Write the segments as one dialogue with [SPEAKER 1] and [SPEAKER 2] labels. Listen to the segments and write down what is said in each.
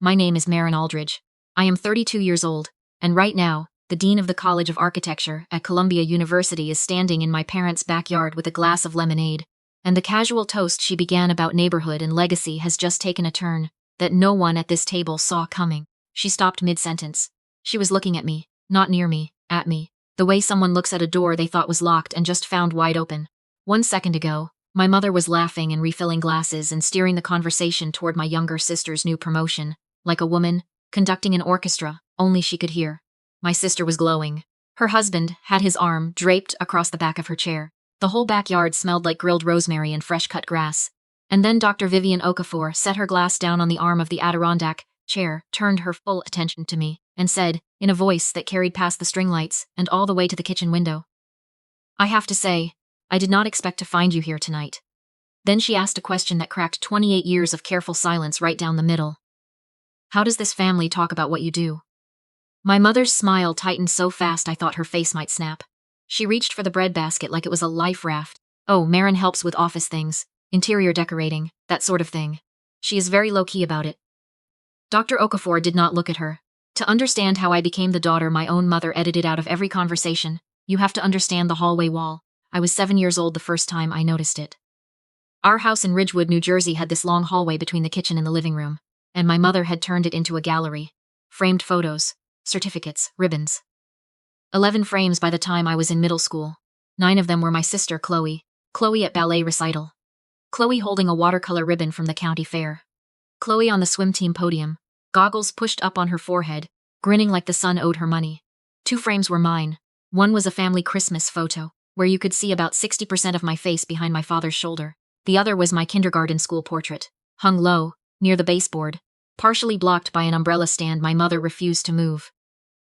[SPEAKER 1] My name is Marin Aldridge. I am 32 years old, and right now, the Dean of the College of Architecture at Columbia University is standing in my parents' backyard with a glass of lemonade, and the casual toast she began about neighborhood and legacy has just taken a turn that no one at this table saw coming. She stopped mid-sentence. She was looking at me, not near me, at me, the way someone looks at a door they thought was locked and just found wide open. 1 second ago, my mother was laughing and refilling glasses and steering the conversation toward my younger sister's new promotion, like a woman conducting an orchestra, only she could hear. My sister was glowing. Her husband had his arm draped across the back of her chair. The whole backyard smelled like grilled rosemary and fresh-cut grass. And then Dr. Vivian Okafor set her glass down on the arm of the Adirondack chair, turned her full attention to me, and said, in a voice that carried past the string lights and all the way to the kitchen window, "I have to say, I did not expect to find you here tonight." Then she asked a question that cracked 28 years of careful silence right down the middle. "How does this family talk about what you do?" My mother's smile tightened so fast I thought her face might snap. She reached for the breadbasket like it was a life raft. "Oh, Marin helps with office things, interior decorating, that sort of thing. She is very low-key about it." Dr. Okafor did not look at her. To understand how I became the daughter my own mother edited out of every conversation, you have to understand the hallway wall. I was 7 years old the first time I noticed it. Our house in Ridgewood, New Jersey had this long hallway between the kitchen and the living room, and my mother had turned it into a gallery. Framed photos, certificates, ribbons. 11 frames by the time I was in middle school. 9 of them were my sister, Chloe at ballet recital. Chloe holding a watercolor ribbon from the county fair. Chloe on the swim team podium, goggles pushed up on her forehead, grinning like the sun owed her money. 2 frames were mine. One was a family Christmas photo, where you could see about 60% of my face behind my father's shoulder. The other was my kindergarten school portrait, hung low, near the baseboard, partially blocked by an umbrella stand my mother refused to move.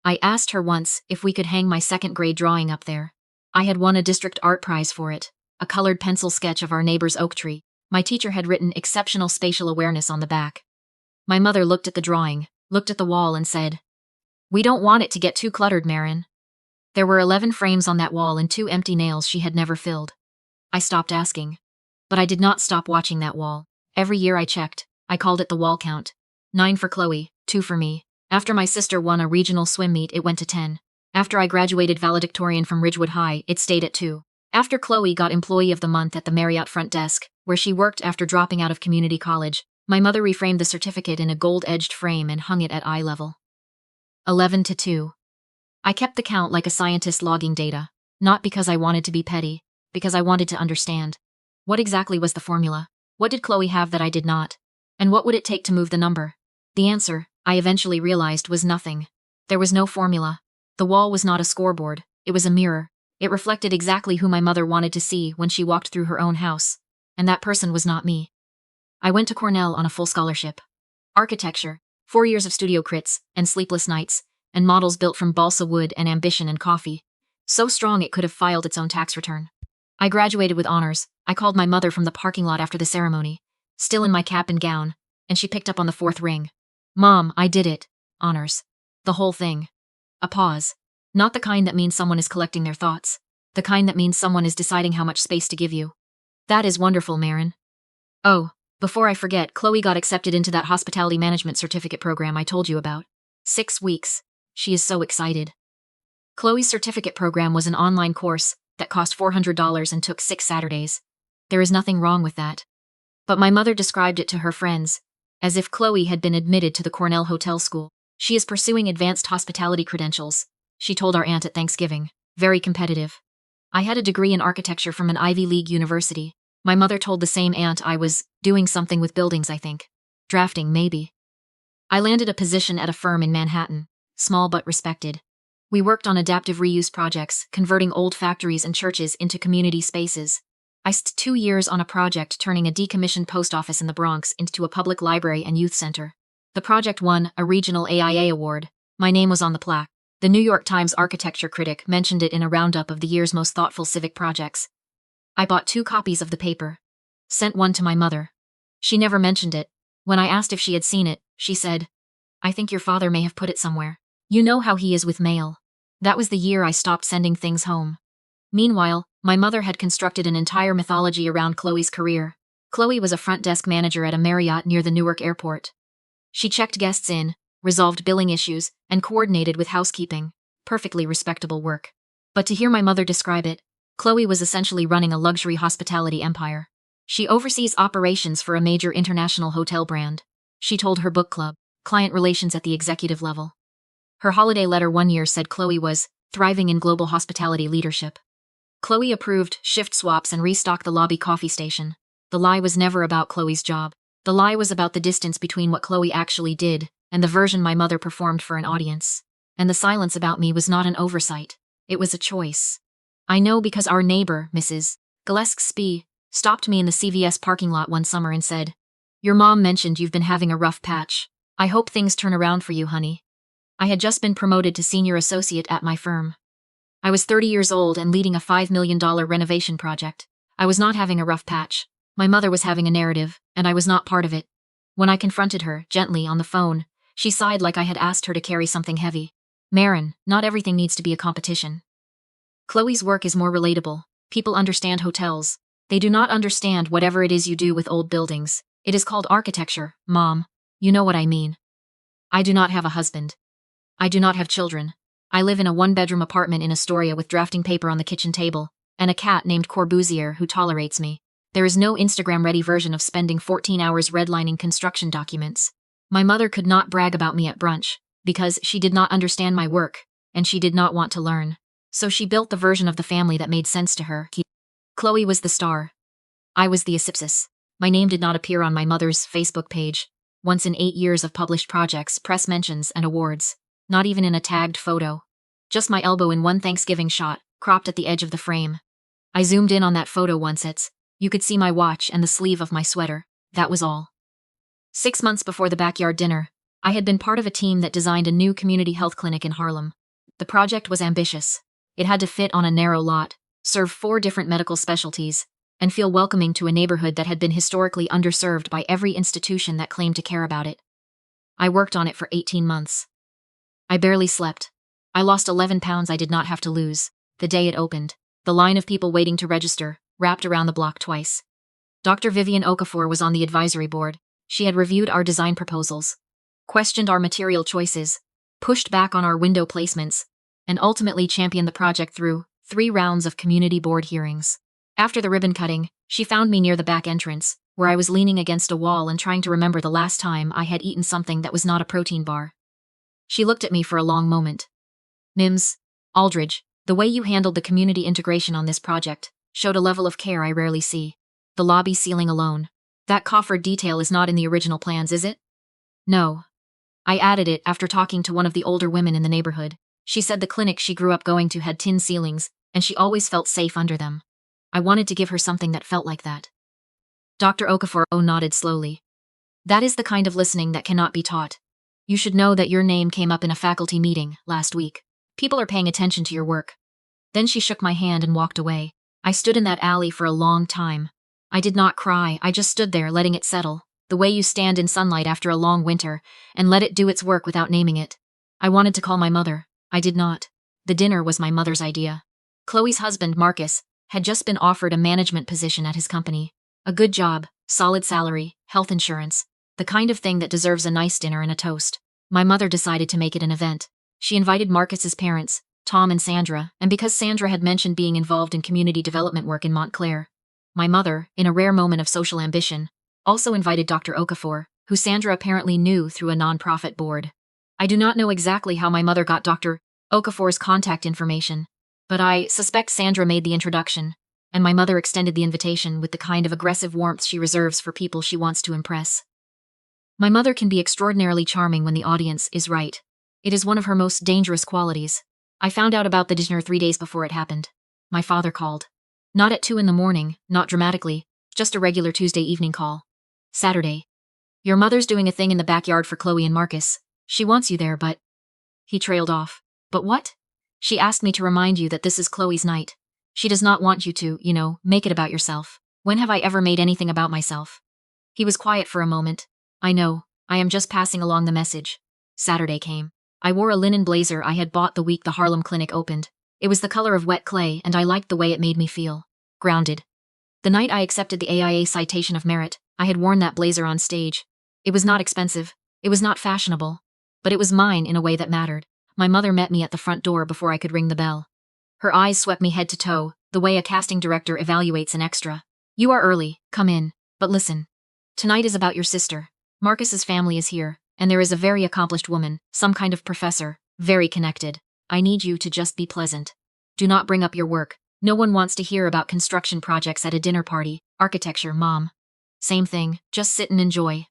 [SPEAKER 1] I asked her once if we could hang my second-grade drawing up there. I had won a district art prize for it, a colored pencil sketch of our neighbor's oak tree. My teacher had written exceptional spatial awareness on the back. My mother looked at the drawing, looked at the wall and said, "We don't want it to get too cluttered, Marin." There were 11 frames on that wall and 2 empty nails she had never filled. I stopped asking. But I did not stop watching that wall. Every year I checked, I called it the wall count. 9 for Chloe, 2 for me. After my sister won a regional swim meet, it went to 10. After I graduated valedictorian from Ridgewood High, it stayed at 2. After Chloe got Employee of the Month at the Marriott front desk, where she worked after dropping out of community college, my mother reframed the certificate in a gold-edged frame and hung it at eye level. 11 to 2. I kept the count like a scientist logging data, not because I wanted to be petty, because I wanted to understand. What exactly was the formula? What did Chloe have that I did not? And what would it take to move the number? The answer, I eventually realized, was nothing. There was no formula. The wall was not a scoreboard, it was a mirror. It reflected exactly who my mother wanted to see when she walked through her own house. And that person was not me. I went to Cornell on a full scholarship. Architecture, 4 years of studio crits, and sleepless nights, and models built from balsa wood and ambition and coffee. So strong it could have filed its own tax return. I graduated with honors. I called my mother from the parking lot after the ceremony, still in my cap and gown, and she picked up on the 4th ring. "Mom, I did it. Honors. The whole thing." A pause. Not the kind that means someone is collecting their thoughts. The kind that means someone is deciding how much space to give you. "That is wonderful, Marin." "Oh, before I forget, Chloe got accepted into that hospitality management certificate program I told you about. 6 weeks. She is so excited." Chloe's certificate program was an online course that cost $400 and took 6 Saturdays. There is nothing wrong with that. But my mother described it to her friends as if Chloe had been admitted to the Cornell Hotel School. "She is pursuing advanced hospitality credentials," she told our aunt at Thanksgiving. "Very competitive." I had a degree in architecture from an Ivy League university. My mother told the same aunt I was doing something with buildings, I think. Drafting, maybe. I landed a position at a firm in Manhattan, small but respected. We worked on adaptive reuse projects, converting old factories and churches into community spaces. I spent 2 years on a project turning a decommissioned post office in the Bronx into a public library and youth center. The project won a regional AIA award. My name was on the plaque. The New York Times architecture critic mentioned it in a roundup of the year's most thoughtful civic projects. I bought 2 copies of the paper. Sent one to my mother. She never mentioned it. When I asked if she had seen it, she said, "I think your father may have put it somewhere. You know how he is with mail." That was the year I stopped sending things home. Meanwhile, my mother had constructed an entire mythology around Chloe's career. Chloe was a front desk manager at a Marriott near the Newark airport. She checked guests in, resolved billing issues, and coordinated with housekeeping. Perfectly respectable work. But to hear my mother describe it, Chloe was essentially running a luxury hospitality empire. She oversees operations for a major international hotel brand. She told her book club, client relations at the executive level. Her holiday letter one year said Chloe was thriving in global hospitality leadership. Chloe approved shift swaps and restocked the lobby coffee station. The lie was never about Chloe's job. The lie was about the distance between what Chloe actually did and the version my mother performed for an audience. And the silence about me was not an oversight. It was a choice. I know because our neighbor, Mrs. Gillespie, stopped me in the CVS parking lot one summer and said, "Your mom mentioned you've been having a rough patch. I hope things turn around for you, honey." I had just been promoted to senior associate at my firm. I was 30 years old and leading a $5 million renovation project. I was not having a rough patch. My mother was having a narrative, and I was not part of it. When I confronted her, gently, on the phone, she sighed like I had asked her to carry something heavy. "Marin, not everything needs to be a competition. Chloe's work is more relatable. People understand hotels. They do not understand whatever it is you do with old buildings. It is called architecture, Mom. You know what I mean. I do not have a husband. I do not have children. I live in a one-bedroom apartment in Astoria with drafting paper on the kitchen table, and a cat named Corbusier who tolerates me. There is no Instagram-ready version of spending 14 hours redlining construction documents. My mother could not brag about me at brunch, because she did not understand my work, and she did not want to learn. So she built the version of the family that made sense to her. Chloe was the star. I was the asipsis. My name did not appear on my mother's Facebook page, once in 8 years of published projects, press mentions, and awards. Not even in a tagged photo. Just my elbow in one Thanksgiving shot, cropped at the edge of the frame. I zoomed in on that photo once. You could see my watch and the sleeve of my sweater. That was all. 6 months before the backyard dinner, I had been part of a team that designed a new community health clinic in Harlem. The project was ambitious. It had to fit on a narrow lot, serve 4 different medical specialties, and feel welcoming to a neighborhood that had been historically underserved by every institution that claimed to care about it. I worked on it for 18 months. I barely slept. I lost 11 pounds I did not have to lose. The day it opened, the line of people waiting to register wrapped around the block twice. Dr. Vivian Okafor was on the advisory board. She had reviewed our design proposals, questioned our material choices, pushed back on our window placements, and ultimately championed the project through 3 rounds of community board hearings. After the ribbon cutting, she found me near the back entrance, where I was leaning against a wall and trying to remember the last time I had eaten something that was not a protein bar. She looked at me for a long moment. "Mims Aldridge, the way you handled the community integration on this project showed a level of care I rarely see. The lobby ceiling alone. That coffered detail is not in the original plans, is it?" "No. I added it after talking to one of the older women in the neighborhood. She said the clinic she grew up going to had tin ceilings, and she always felt safe under them. I wanted to give her something that felt like that." Dr. Okafor nodded slowly. "That is the kind of listening that cannot be taught. You should know that your name came up in a faculty meeting last week. People are paying attention to your work." Then she shook my hand and walked away. I stood in that alley for a long time. I did not cry, I just stood there letting it settle, the way you stand in sunlight after a long winter, and let it do its work without naming it. I wanted to call my mother. I did not. The dinner was my mother's idea. Chloe's husband, Marcus, had just been offered a management position at his company. A good job, solid salary, health insurance, the kind of thing that deserves a nice dinner and a toast. My mother decided to make it an event. She invited Marcus's parents, Tom and Sandra, and because Sandra had mentioned being involved in community development work in Montclair, my mother, in a rare moment of social ambition, also invited Dr. Okafor, who Sandra apparently knew through a nonprofit board. I do not know exactly how my mother got Dr. Okafor's contact information, but I suspect Sandra made the introduction, and my mother extended the invitation with the kind of aggressive warmth she reserves for people she wants to impress. My mother can be extraordinarily charming when the audience is right. It is one of her most dangerous qualities. I found out about the dinner 3 days before it happened. My father called. Not at 2 in the morning, not dramatically, just a regular Tuesday evening call. "Saturday. Your mother's doing a thing in the backyard for Chloe and Marcus. She wants you there, but..." He trailed off. "But what?" "She asked me to remind you that this is Chloe's night. She does not want you to, make it about yourself." When have I ever made anything about myself? He was quiet for a moment. "I know. I am just passing along the message." Saturday came. I wore a linen blazer I had bought the week the Harlem clinic opened. It was the color of wet clay, and I liked the way it made me feel. Grounded. The night I accepted the AIA Citation of Merit, I had worn that blazer on stage. It was not expensive, It was not fashionable, but it was mine in a way that mattered. My mother met me at the front door before I could ring the bell. Her eyes swept me head to toe, the way a casting director evaluates an extra. "You are early, come in, but listen. Tonight is about your sister. Marcus's family is here, and there is a very accomplished woman, some kind of professor, very connected. I need you to just be pleasant. Do not bring up your work. No one wants to hear about construction projects at a dinner party. Architecture, Mom. Same thing, just sit and enjoy.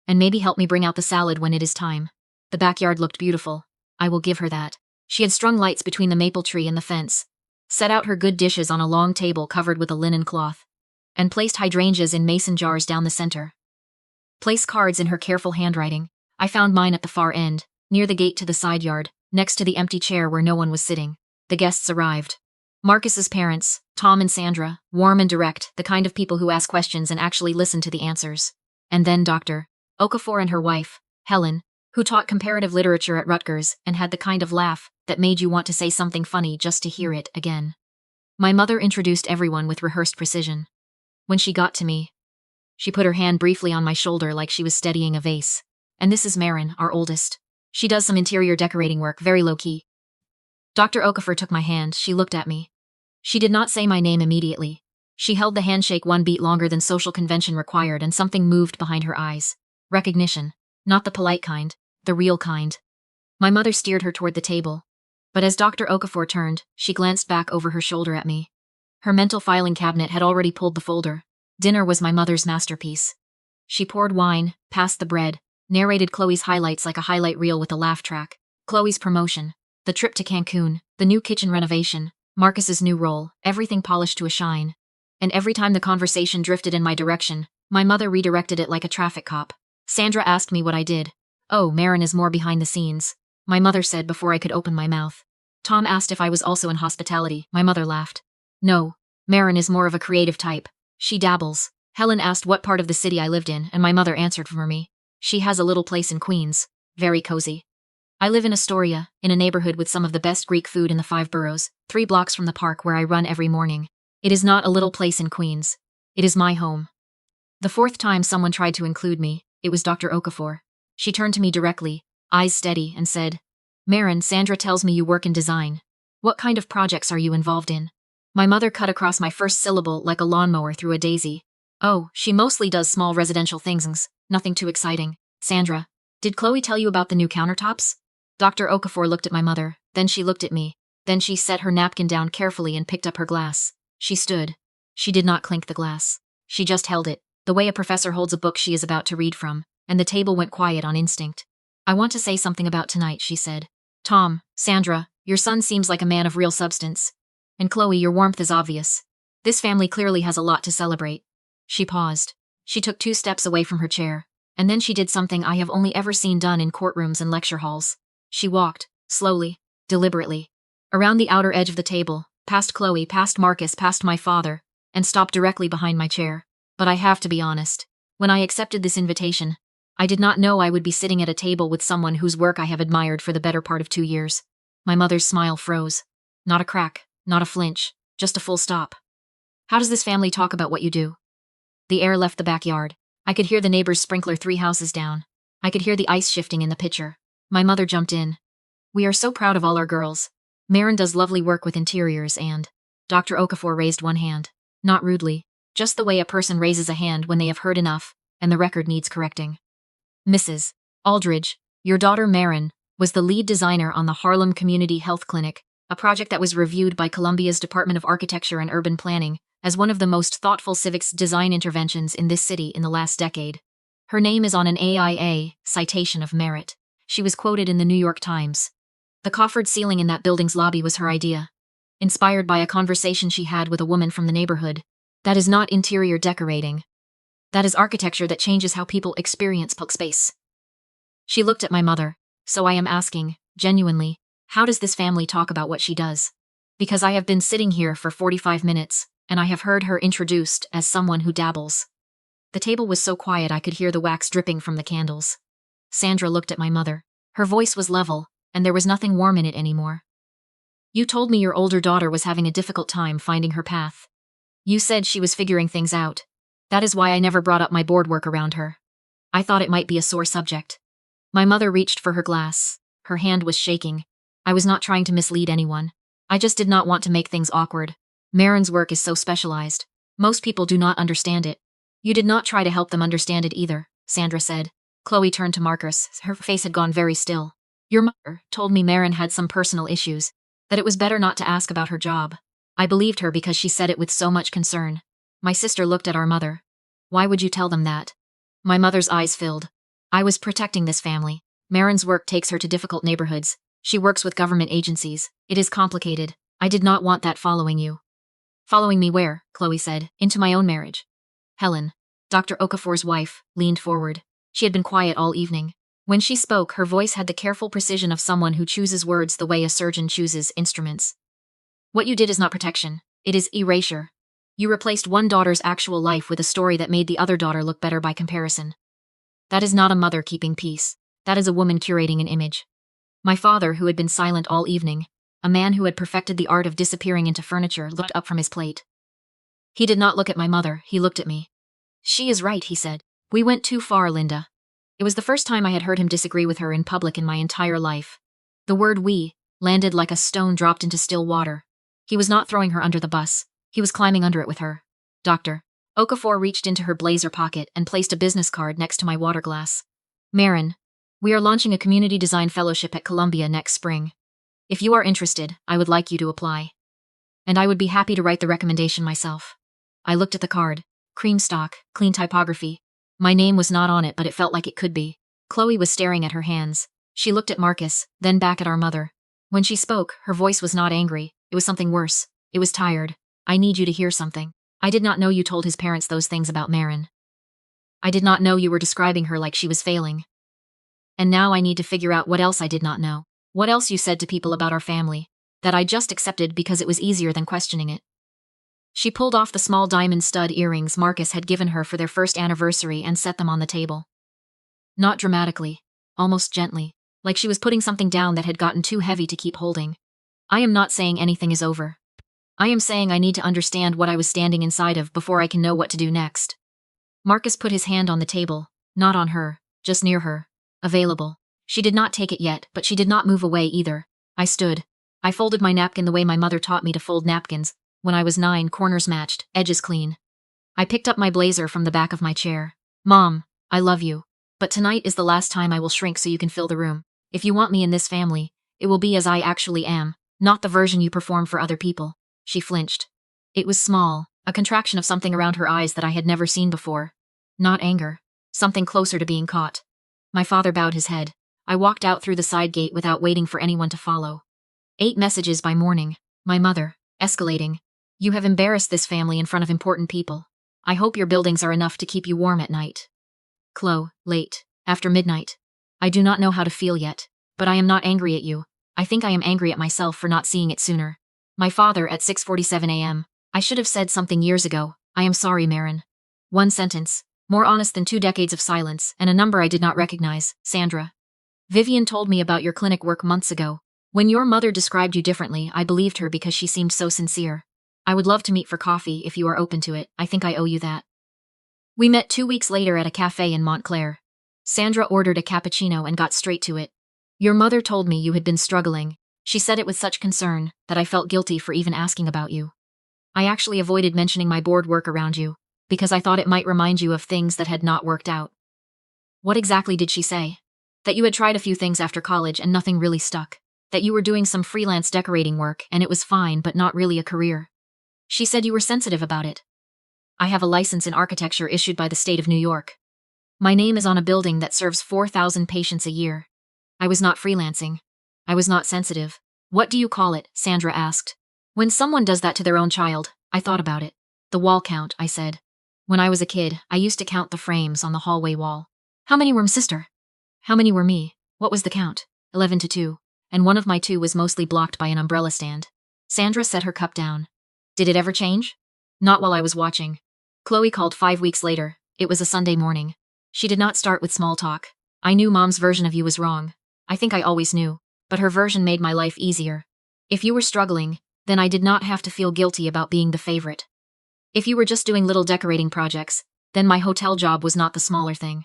[SPEAKER 1] And maybe help me bring out the salad when it is time." The backyard looked beautiful. I will give her that. She had strung lights between the maple tree and the fence, set out her good dishes on a long table covered with a linen cloth, and placed hydrangeas in mason jars down the center. Placed cards in her careful handwriting. I found mine at the far end, near the gate to the side yard, next to the empty chair where no one was sitting. The guests arrived. Marcus's parents, Tom and Sandra, warm and direct, the kind of people who ask questions and actually listen to the answers. And then Dr. Okafor and her wife, Helen, who taught comparative literature at Rutgers and had the kind of laugh that made you want to say something funny just to hear it again. My mother introduced everyone with rehearsed precision. When she got to me, she put her hand briefly on my shoulder like she was steadying a vase. "And this is Marin, our oldest. She does some interior decorating work, very low-key." Dr. Okafor took my hand. She looked at me. She did not say my name immediately. She held the handshake one beat longer than social convention required, and something moved behind her eyes. Recognition. Not the polite kind, the real kind. My mother steered her toward the table. But as Dr. Okafor turned, she glanced back over her shoulder at me. Her mental filing cabinet had already pulled the folder. Dinner was my mother's masterpiece. She poured wine, passed the bread, narrated Chloe's highlights like a highlight reel with a laugh track. Chloe's promotion, the trip to Cancun, the new kitchen renovation, Marcus's new role, everything polished to a shine. And every time the conversation drifted in my direction, my mother redirected it like a traffic cop. Sandra asked me what I did. "Oh, Marin is more behind the scenes," my mother said before I could open my mouth. Tom asked if I was also in hospitality. My mother laughed. "No, Marin is more of a creative type. She dabbles." Helen asked what part of the city I lived in, and my mother answered for me. "She has a little place in Queens. Very cozy. I live in Astoria, in a neighborhood with some of the best Greek food in the 5 boroughs, 3 blocks from the park where I run every morning. It is not a little place in Queens. It is my home." The 4th time someone tried to include me, it was Dr. Okafor. She turned to me directly, eyes steady, and said, "Marin, Sandra tells me you work in design. What kind of projects are you involved in?" My mother cut across my first syllable like a lawnmower through a daisy. "Oh, she mostly does small residential things, nothing too exciting." "Sandra, did Chloe tell you about the new countertops?" Dr. Okafor looked at my mother, then she looked at me, then she set her napkin down carefully and picked up her glass. She stood. She did not clink the glass. She just held it, the way a professor holds a book she is about to read from, and the table went quiet on instinct. "I want to say something about tonight," she said. "Tom, Sandra, your son seems like a man of real substance. And Chloe, your warmth is obvious. This family clearly has a lot to celebrate." She paused. She took 2 steps away from her chair, and then she did something I have only ever seen done in courtrooms and lecture halls. She walked, slowly, deliberately, around the outer edge of the table, past Chloe, past Marcus, past my father, and stopped directly behind my chair. But I have to be honest. When I accepted this invitation, I did not know I would be sitting at a table with someone whose work I have admired for the better part of 2 years. My mother's smile froze. Not a crack, not a flinch, just a full stop. "How does this family talk about what you do?" The air left the backyard. I could hear the neighbor's sprinkler 3 houses down. I could hear the ice shifting in the pitcher. My mother jumped in. "We are so proud of all our girls. Marin does lovely work with interiors and—" Dr. Okafor raised one hand. Not rudely, just the way a person raises a hand when they have heard enough, and the record needs correcting. "Mrs. Aldridge, your daughter Marin, was the lead designer on the Harlem Community Health Clinic, a project that was reviewed by Columbia's Department of Architecture and Urban Planning as one of the most thoughtful civics design interventions in this city in the last decade. Her name is on an AIA citation of merit. She was quoted in the New York Times. The coffered ceiling in that building's lobby was her idea, inspired by a conversation she had with a woman from the neighborhood. That is not interior decorating. That is architecture that changes how people experience public space." She looked at my mother. "So I am asking, genuinely, how does this family talk about what she does? Because I have been sitting here for 45 minutes, and I have heard her introduced as someone who dabbles." The table was so quiet I could hear the wax dripping from the candles. Sandra looked at my mother. Her voice was level, and there was nothing warm in it anymore. "You told me your older daughter was having a difficult time finding her path. You said she was figuring things out. That is why I never brought up my board work around her. I thought it might be a sore subject. My mother reached for her glass. Her hand was shaking. I was not trying to mislead anyone. I just did not want to make things awkward. Marin's work is so specialized. Most people do not understand it. You did not try to help them understand it either, Sandra said. Chloe turned to Marcus. Her face had gone very still. Your mother told me Marin had some personal issues, that it was better not to ask about her job. I believed her because she said it with so much concern. My sister looked at our mother. Why would you tell them that? My mother's eyes filled. I was protecting this family. Marin's work takes her to difficult neighborhoods. She works with government agencies. It is complicated. I did not want that following you. Following me where? Chloe said. Into my own marriage. Helen, Dr. Okafor's wife, leaned forward. She had been quiet all evening. When she spoke, her voice had the careful precision of someone who chooses words the way a surgeon chooses instruments. What you did is not protection. It is erasure. You replaced one daughter's actual life with a story that made the other daughter look better by comparison. That is not a mother keeping peace. That is a woman curating an image. My father, who had been silent all evening, a man who had perfected the art of disappearing into furniture, looked up from his plate. He did not look at my mother, he looked at me. She is right, he said. We went too far, Linda. It was the first time I had heard him disagree with her in public in my entire life. The word we landed like a stone dropped into still water. He was not throwing her under the bus. He was climbing under it with her. Dr. Okafor reached into her blazer pocket and placed a business card next to my water glass. Marin, we are launching a community design fellowship at Columbia next spring. If you are interested, I would like you to apply. And I would be happy to write the recommendation myself. I looked at the card. Cream stock, clean typography. My name was not on it, but it felt like it could be. Chloe was staring at her hands. She looked at Marcus, then back at our mother. When she spoke, her voice was not angry. It was something worse. It was tired. I need you to hear something. I did not know you told his parents those things about Marin. I did not know you were describing her like she was failing. And now I need to figure out what else I did not know. What else you said to people about our family, that I just accepted because it was easier than questioning it. She pulled off the small diamond stud earrings Marcus had given her for their first anniversary and set them on the table. Not dramatically, almost gently, like she was putting something down that had gotten too heavy to keep holding. I am not saying anything is over. I am saying I need to understand what I was standing inside of before I can know what to do next. Marcus put his hand on the table, not on her, just near her. Available. She did not take it yet, but she did not move away either. I stood. I folded my napkin the way my mother taught me to fold napkins. When I was 9, corners matched, edges clean. I picked up my blazer from the back of my chair. Mom, I love you. But tonight is the last time I will shrink so you can fill the room. If you want me in this family, it will be as I actually am, not the version you perform for other people. She flinched. It was small, a contraction of something around her eyes that I had never seen before. Not anger. Something closer to being caught. My father bowed his head. I walked out through the side gate without waiting for anyone to follow. 8 messages by morning. My mother. Escalating. You have embarrassed this family in front of important people. I hope your buildings are enough to keep you warm at night. Chloe, late. After midnight. I do not know how to feel yet, but I am not angry at you. I think I am angry at myself for not seeing it sooner. My father at 6:47 a.m. I should have said something years ago. I am sorry, Marin. One sentence. More honest than 2 decades of silence, and a number I did not recognize. Sandra. Vivian told me about your clinic work months ago. When your mother described you differently, I believed her because she seemed so sincere. I would love to meet for coffee if you are open to it. I think I owe you that. We met 2 weeks later at a cafe in Montclair. Sandra ordered a cappuccino and got straight to it. Your mother told me you had been struggling. She said it with such concern that I felt guilty for even asking about you. I actually avoided mentioning my board work around you, because I thought it might remind you of things that had not worked out. What exactly did she say? That you had tried a few things after college and nothing really stuck. That you were doing some freelance decorating work and it was fine but not really a career. She said you were sensitive about it. I have a license in architecture issued by the state of New York. My name is on a building that serves 4,000 patients a year. I was not freelancing. I was not sensitive. What do you call it? Sandra asked. When someone does that to their own child, I thought about it. The wall count, I said. When I was a kid, I used to count the frames on the hallway wall. How many were sister? How many were me? What was the count? 11 to 2. And one of my 2 was mostly blocked by an umbrella stand. Sandra set her cup down. Did it ever change? Not while I was watching. Chloe called 5 weeks later. It was a Sunday morning. She did not start with small talk. I knew Mom's version of you was wrong. I think I always knew. But her version made my life easier. If you were struggling, then I did not have to feel guilty about being the favorite. If you were just doing little decorating projects, then my hotel job was not the smaller thing.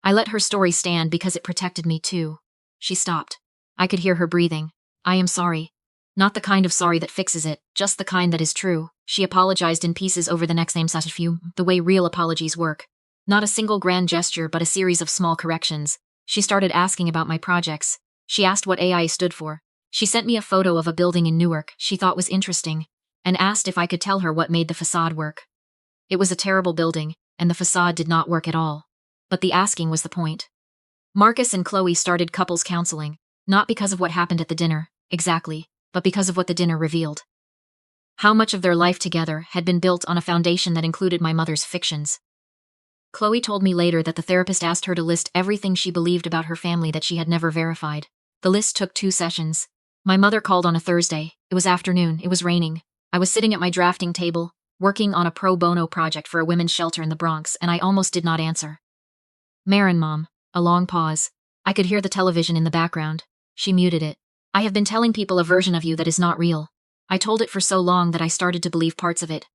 [SPEAKER 1] I let her story stand because it protected me too. She stopped. I could hear her breathing. I am sorry. Not the kind of sorry that fixes it, just the kind that is true. She apologized in pieces over the next name such few, the way real apologies work. Not a single grand gesture but a series of small corrections. She started asking about my projects. She asked what AI stood for. She sent me a photo of a building in Newark she thought was interesting, and asked if I could tell her what made the facade work. It was a terrible building, and the facade did not work at all. But the asking was the point. Marcus and Chloe started couples counseling, not because of what happened at the dinner, exactly, but because of what the dinner revealed. How much of their life together had been built on a foundation that included my mother's fictions. Chloe told me later that the therapist asked her to list everything she believed about her family that she had never verified. The list took 2 sessions. My mother called on a Thursday. It was afternoon. It was raining. I was sitting at my drafting table, working on a pro bono project for a women's shelter in the Bronx, and I almost did not answer. Marin, Mom. A long pause. I could hear the television in the background. She muted it. I have been telling people a version of you that is not real. I told it for so long that I started to believe parts of it.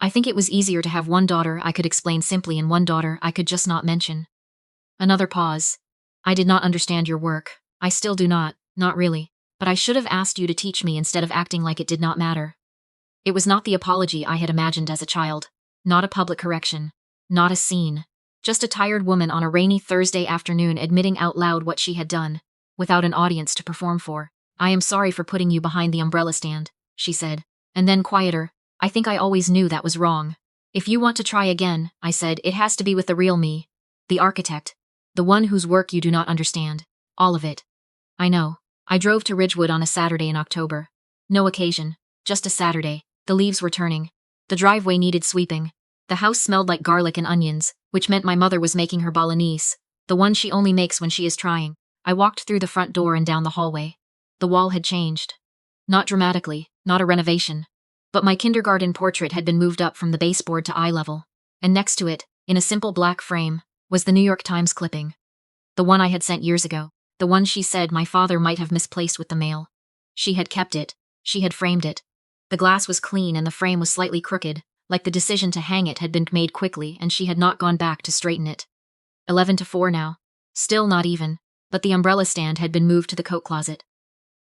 [SPEAKER 1] I think it was easier to have one daughter I could explain simply and one daughter I could just not mention. Another pause. I did not understand your work. I still do not really. But I should have asked you to teach me instead of acting like it did not matter. It was not the apology I had imagined as a child. Not a public correction. Not a scene. Just a tired woman on a rainy Thursday afternoon admitting out loud what she had done, without an audience to perform for. I am sorry for putting you behind the umbrella stand, she said. And then quieter. I think I always knew that was wrong. If you want to try again, I said, it has to be with the real me. The architect. The one whose work you do not understand. All of it. I know. I drove to Ridgewood on a Saturday in October. No occasion. Just a Saturday. The leaves were turning. The driveway needed sweeping. The house smelled like garlic and onions, which meant my mother was making her bolognese, the one she only makes when she is trying. I walked through the front door and down the hallway. The wall had changed. Not dramatically, not a renovation. But my kindergarten portrait had been moved up from the baseboard to eye level, and next to it, in a simple black frame, was the New York Times clipping. The one I had sent years ago, the one she said my father might have misplaced with the mail. She had kept it. She had framed it. The glass was clean and the frame was slightly crooked, like the decision to hang it had been made quickly and she had not gone back to straighten it. 11-4 now. Still not even, but the umbrella stand had been moved to the coat closet.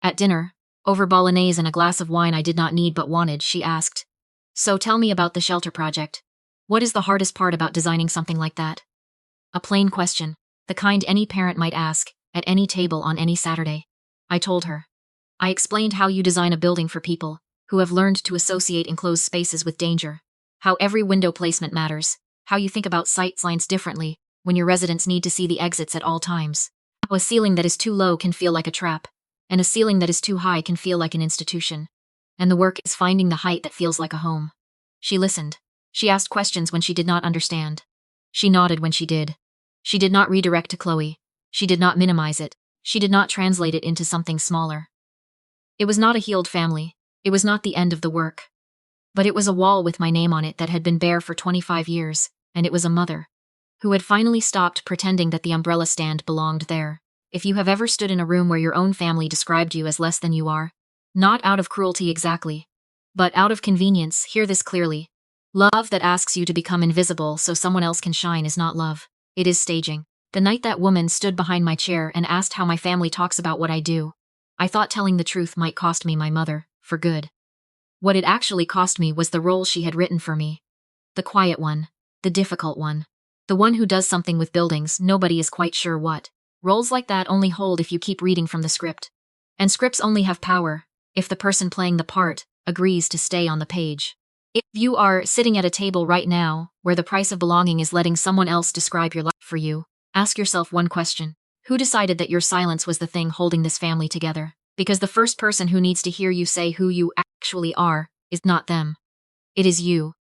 [SPEAKER 1] At dinner, over bolognese and a glass of wine I did not need but wanted, she asked, "So tell me about the shelter project. What is the hardest part about designing something like that?" A plain question, the kind any parent might ask, at any table on any Saturday. I told her. I explained how you design a building for people who have learned to associate enclosed spaces with danger, how every window placement matters, how you think about sight lines differently when your residents need to see the exits at all times, how a ceiling that is too low can feel like a trap, and a ceiling that is too high can feel like an institution. And the work is finding the height that feels like a home. She listened. She asked questions when she did not understand. She nodded when she did. She did not redirect to Chloe. She did not minimize it. She did not translate it into something smaller. It was not a healed family. It was not the end of the work. But it was a wall with my name on it that had been bare for 25 years, and it was a mother who had finally stopped pretending that the umbrella stand belonged there. If you have ever stood in a room where your own family described you as less than you are, not out of cruelty exactly, but out of convenience, hear this clearly. Love that asks you to become invisible so someone else can shine is not love. It is staging. The night that woman stood behind my chair and asked how my family talks about what I do, I thought telling the truth might cost me my mother, for good. What it actually cost me was the role she had written for me. The quiet one. The difficult one. The one who does something with buildings, nobody is quite sure what. Roles like that only hold if you keep reading from the script. And scripts only have power if the person playing the part agrees to stay on the page. If you are sitting at a table right now where the price of belonging is letting someone else describe your life for you, ask yourself one question. Who decided that your silence was the thing holding this family together? Because the first person who needs to hear you say who you actually are is not them. It is you.